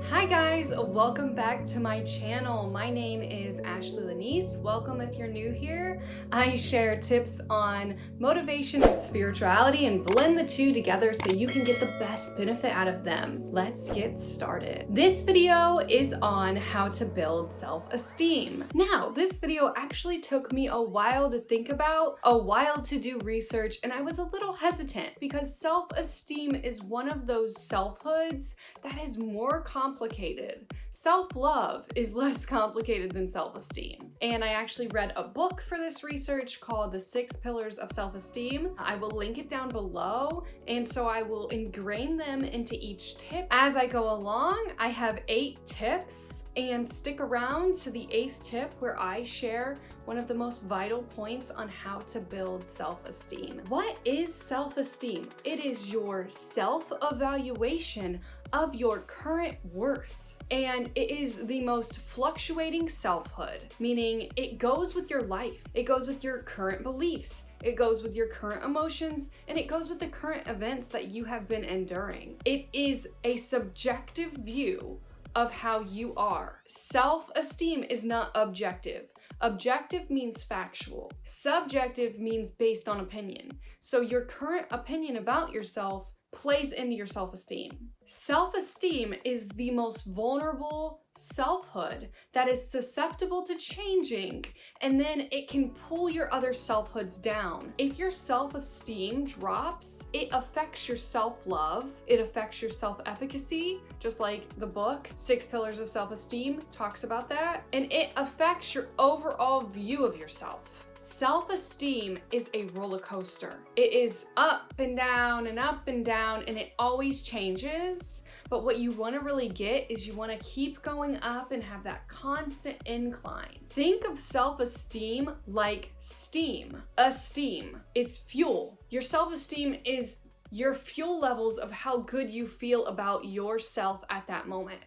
Hi guys, welcome back to my channel. My name is ashleylanese. Welcome if you're new here. I share tips on motivation and spirituality and blend the two together so you can get the best benefit out of them. Let's get started. This video is on how to build self-esteem. Now, this video actually took me a while to think about, a while to do research, and I was a little hesitant because self-esteem is one of those selfhoods that is more complicated. Self-love is less complicated than self-esteem. And I actually read a book for this research called The 6 Pillars of Self-Esteem. I will link it down below, and so I will ingrain them into each tip. As I go along, I have 8 tips, and stick around to the 8th tip where I share one of the most vital points on how to build self-esteem. What is self-esteem? It is your self-evaluation of your current worth. And it is the most fluctuating selfhood, meaning it goes with your life. It goes with your current beliefs. It goes with your current emotions, and it goes with the current events that you have been enduring. It is a subjective view of how you are. Self-esteem is not objective. Objective means factual. Subjective means based on opinion. So your current opinion about yourself plays into your self-esteem. Self-esteem is the most vulnerable selfhood that is susceptible to changing, and then it can pull your other selfhoods down. If your self-esteem drops, it affects your self-love, it affects your self-efficacy, just like the book 6 Pillars of Self-Esteem talks about that, and it affects your overall view of yourself. Self-esteem is a roller coaster. It is up and down and up and down, and it always changes. But what you want to really get is you want to keep going up and have that constant incline. Think of self-esteem like steam. Esteem, it's fuel. Your self-esteem is your fuel levels of how good you feel about yourself at that moment.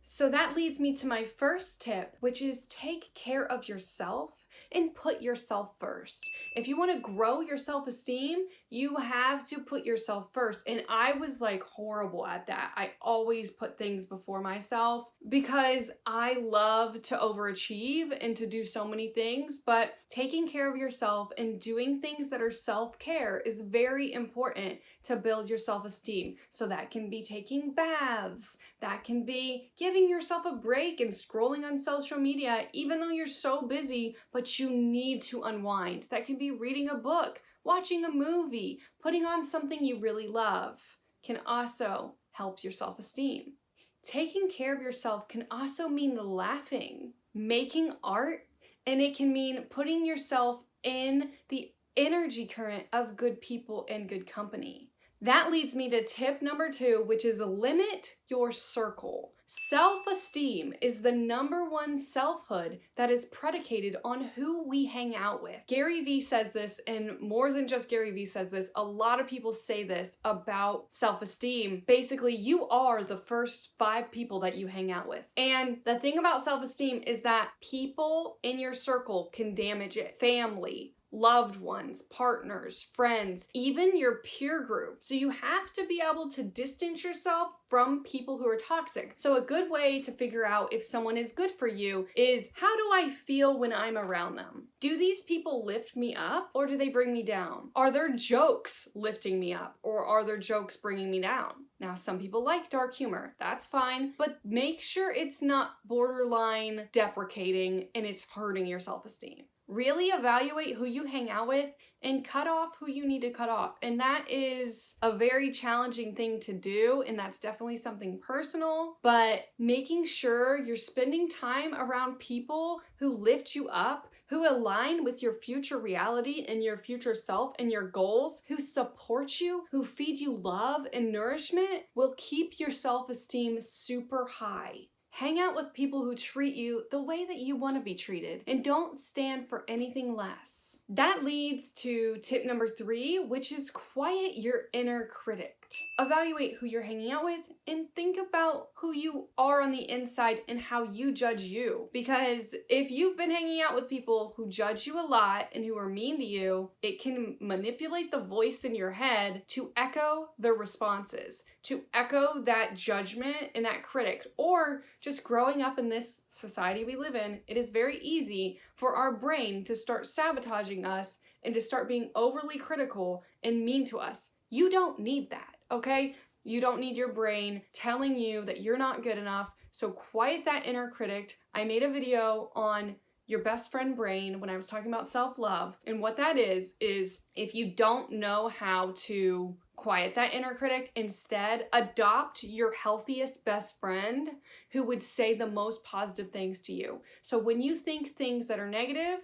So that leads me to my first tip, which is take care of yourself and put yourself first. If you want to grow your self-esteem, you have to put yourself first. And I was like horrible at that. I always put things before myself because I love to overachieve and to do so many things, but taking care of yourself and doing things that are self-care is very important to build your self-esteem. So that can be taking baths, that can be giving yourself a break and scrolling on social media, even though you're so busy, but you need to unwind. That can be reading a book, watching a movie, putting on something you really love can also help your self-esteem. Taking care of yourself can also mean laughing, making art, and it can mean putting yourself in the energy current of good people and good company. That leads me to tip number 2, which is limit your circle. Self-esteem is the #1 selfhood that is predicated on who we hang out with. Gary Vee says this, and more than just Gary Vee says this, a lot of people say this about self-esteem. Basically, you are the first 5 people that you hang out with. And the thing about self-esteem is that people in your circle can damage it. Family, loved ones, partners, friends, even your peer group. So you have to be able to distance yourself from people who are toxic. So a good way to figure out if someone is good for you is, how do I feel when I'm around them? Do these people lift me up or do they bring me down? Are their jokes lifting me up or are their jokes bringing me down? Now, some people like dark humor, that's fine, but make sure it's not borderline deprecating and it's hurting your self-esteem. Really evaluate who you hang out with and cut off who you need to cut off. And that is a very challenging thing to do, and that's definitely something personal, but making sure you're spending time around people who lift you up, who align with your future reality and your future self and your goals, who support you, who feed you love and nourishment, will keep your self-esteem super high. Hang out with people who treat you the way that you want to be treated and don't stand for anything less. That leads to tip number 3, which is quiet your inner critic. Evaluate who you're hanging out with and think about who you are on the inside and how you judge you. Because if you've been hanging out with people who judge you a lot and who are mean to you, it can manipulate the voice in your head to echo their responses, to echo that judgment and that critic. Or just growing up in this society we live in, it is very easy for our brain to start sabotaging us and to start being overly critical and mean to us. You don't need that, okay? You don't need your brain telling you that you're not good enough. So quiet that inner critic. I made a video on your best friend brain when I was talking about self-love. And what that is if you don't know how to quiet that inner critic, instead adopt your healthiest best friend who would say the most positive things to you. So when you think things that are negative,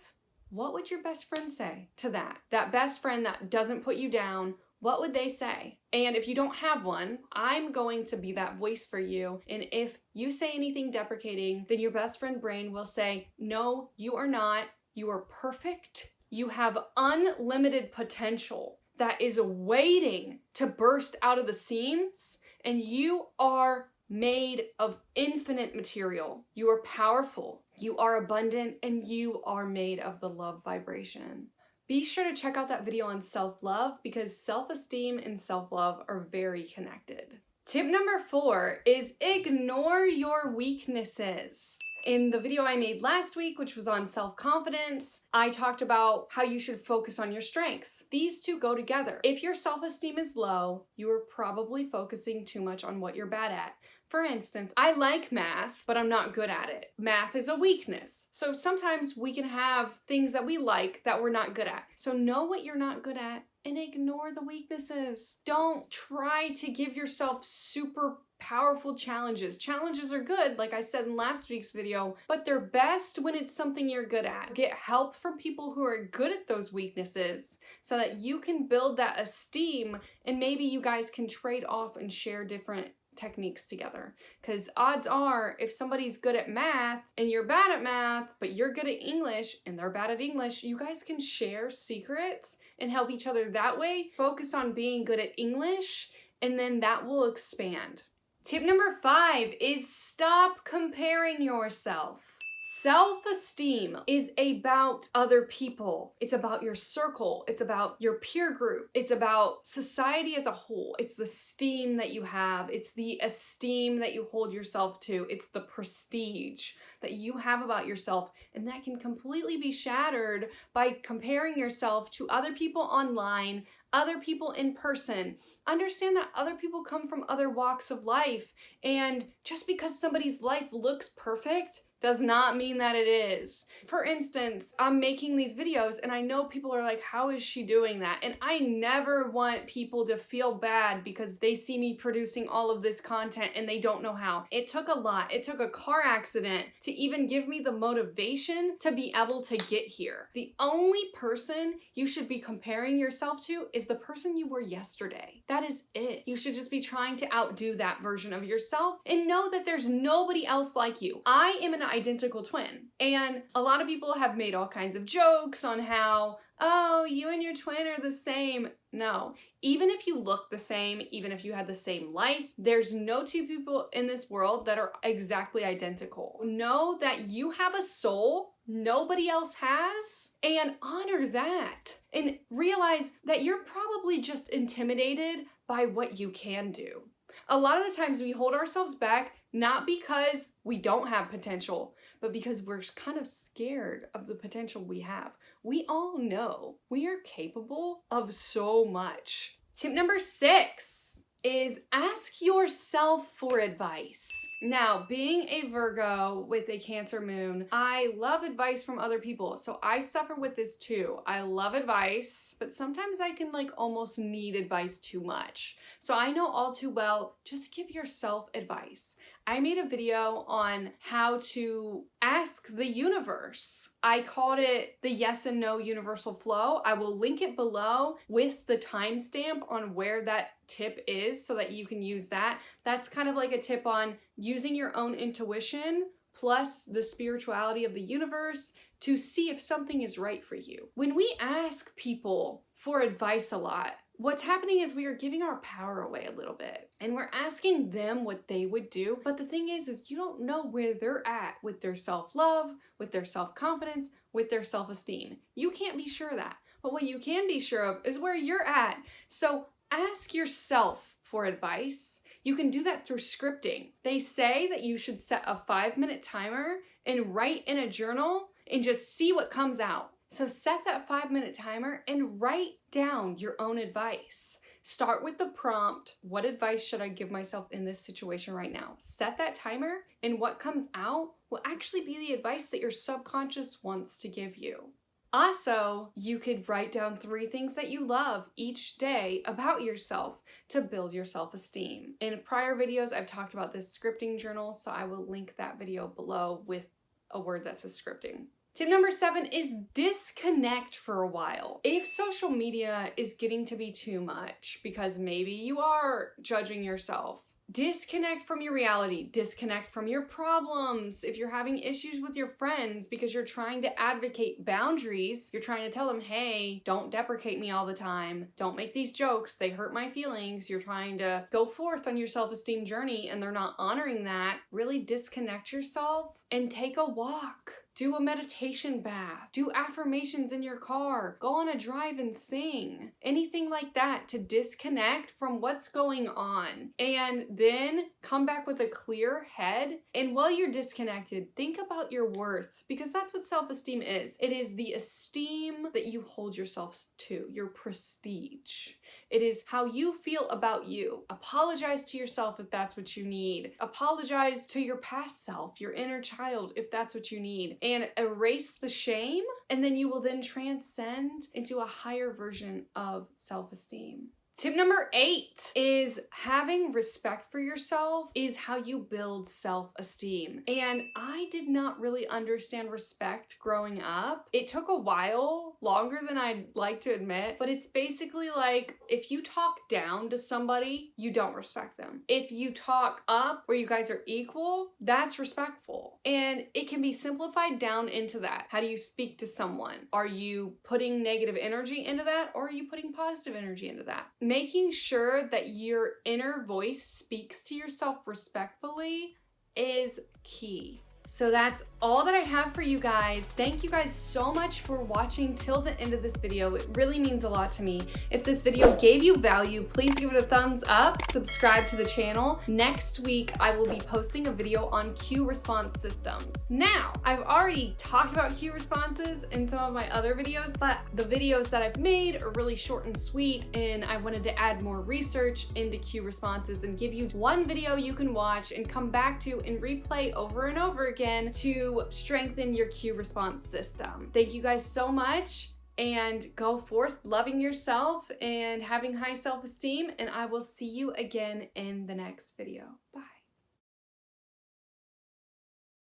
what would your best friend say to that? That best friend that doesn't put you down, what would they say? And if you don't have one, I'm going to be that voice for you. And if you say anything deprecating, then your best friend brain will say, no, you are not. You are perfect. You have unlimited potential that is waiting to burst out of the seams. And you are made of infinite material. You are powerful. You are abundant, and you are made of the love vibration. Be sure to check out that video on self-love because self-esteem and self-love are very connected. Tip number 4 is ignore your weaknesses. In the video I made last week, which was on self-confidence, I talked about how you should focus on your strengths. These two go together. If your self-esteem is low, you are probably focusing too much on what you're bad at. For instance, I like math, but I'm not good at it. Math is a weakness. So sometimes we can have things that we like that we're not good at. So know what you're not good at and ignore the weaknesses. Don't try to give yourself super powerful challenges. Challenges are good, like I said in last week's video, but they're best when it's something you're good at. Get help from people who are good at those weaknesses so that you can build that esteem, and maybe you guys can trade off and share different techniques together. Because odds are, if somebody's good at math and you're bad at math, but you're good at English and they're bad at English, you guys can share secrets and help each other that way. Focus on being good at English, and then that will expand. Tip number 5 is stop comparing yourself. Self-esteem is about other people. It's about your circle. It's about your peer group. It's about society as a whole. It's the esteem that you have. It's the esteem that you hold yourself to. It's the prestige that you have about yourself. And that can completely be shattered by comparing yourself to other people online, other people in person. Understand that other people come from other walks of life. And just because somebody's life looks perfect does not mean that it is. For instance, I'm making these videos and I know people are like, how is she doing that? And I never want people to feel bad because they see me producing all of this content and they don't know how. It took a lot. It took a car accident to even give me the motivation to be able to get here. The only person you should be comparing yourself to is the person you were yesterday. That is it. You should just be trying to outdo that version of yourself and know that there's nobody else like you. I am an identical twin. And a lot of people have made all kinds of jokes on how, oh, you and your twin are the same. No, even if you look the same, even if you had the same life, there's no two people in this world that are exactly identical. Know that you have a soul nobody else has, and honor that. And realize that you're probably just intimidated by what you can do. A lot of the times we hold ourselves back not because we don't have potential, but because we're kind of scared of the potential we have. We all know we are capable of so much. Tip number 6 is ask yourself for advice. Now, being a Virgo with a Cancer moon, I love advice from other people. So I suffer with this too. I love advice, but sometimes I can almost need advice too much. So I know all too well, just give yourself advice. I made a video on how to ask the universe. I called it the yes and no universal flow. I will link it below with the timestamp on where that tip is so that you can use that. That's kind of like a tip on using your own intuition plus the spirituality of the universe to see if something is right for you. When we ask people for advice a lot, what's happening is we are giving our power away a little bit and we're asking them what they would do. But the thing is you don't know where they're at with their self-love, with their self-confidence, with their self-esteem. You can't be sure of that. But what you can be sure of is where you're at. So ask yourself for advice. You can do that through scripting. They say that you should set a 5-minute timer and write in a journal and just see what comes out. So set that 5-minute timer and write down your own advice. Start with the prompt, what advice should I give myself in this situation right now? Set that timer, and what comes out will actually be the advice that your subconscious wants to give you. Also, you could write down 3 things that you love each day about yourself to build your self-esteem. In prior videos, I've talked about this scripting journal, so I will link that video below with a word that says scripting. Tip number 7 is disconnect for a while. If social media is getting to be too much because maybe you are judging yourself, disconnect from your reality, disconnect from your problems. If you're having issues with your friends because you're trying to advocate boundaries, you're trying to tell them, hey, don't deprecate me all the time. Don't make these jokes, they hurt my feelings. You're trying to go forth on your self-esteem journey and they're not honoring that. Really disconnect yourself and take a walk. Do a meditation bath, do affirmations in your car, go on a drive and sing, anything like that to disconnect from what's going on. And then come back with a clear head. And while you're disconnected, think about your worth, because that's what self-esteem is. It is the esteem that you hold yourself to, your prestige. It is how you feel about you. Apologize to yourself if that's what you need. Apologize to your past self, your inner child, if that's what you need. And erase the shame, and then you will then transcend into a higher version of self-esteem. Tip number 8 is having respect for yourself is how you build self-esteem. And I did not really understand respect growing up. It took a while, longer than I'd like to admit, but it's basically like if you talk down to somebody, you don't respect them. If you talk up where you guys are equal, that's respectful. And it can be simplified down into that. How do you speak to someone? Are you putting negative energy into that, or are you putting positive energy into that? Making sure that your inner voice speaks to yourself respectfully is key. So that's all that I have for you guys. Thank you guys so much for watching till the end of this video. It really means a lot to me. If this video gave you value, please give it a thumbs up, subscribe to the channel. Next week, I will be posting a video on cue response systems. Now, I've already talked about cue responses in some of my other videos, but the videos that I've made are really short and sweet, and I wanted to add more research into cue responses and give you one video you can watch and come back to and replay over and over again to strengthen your cue response system. Thank you guys so much, and go forth loving yourself and having high self-esteem, and I will see you again in the next video. Bye.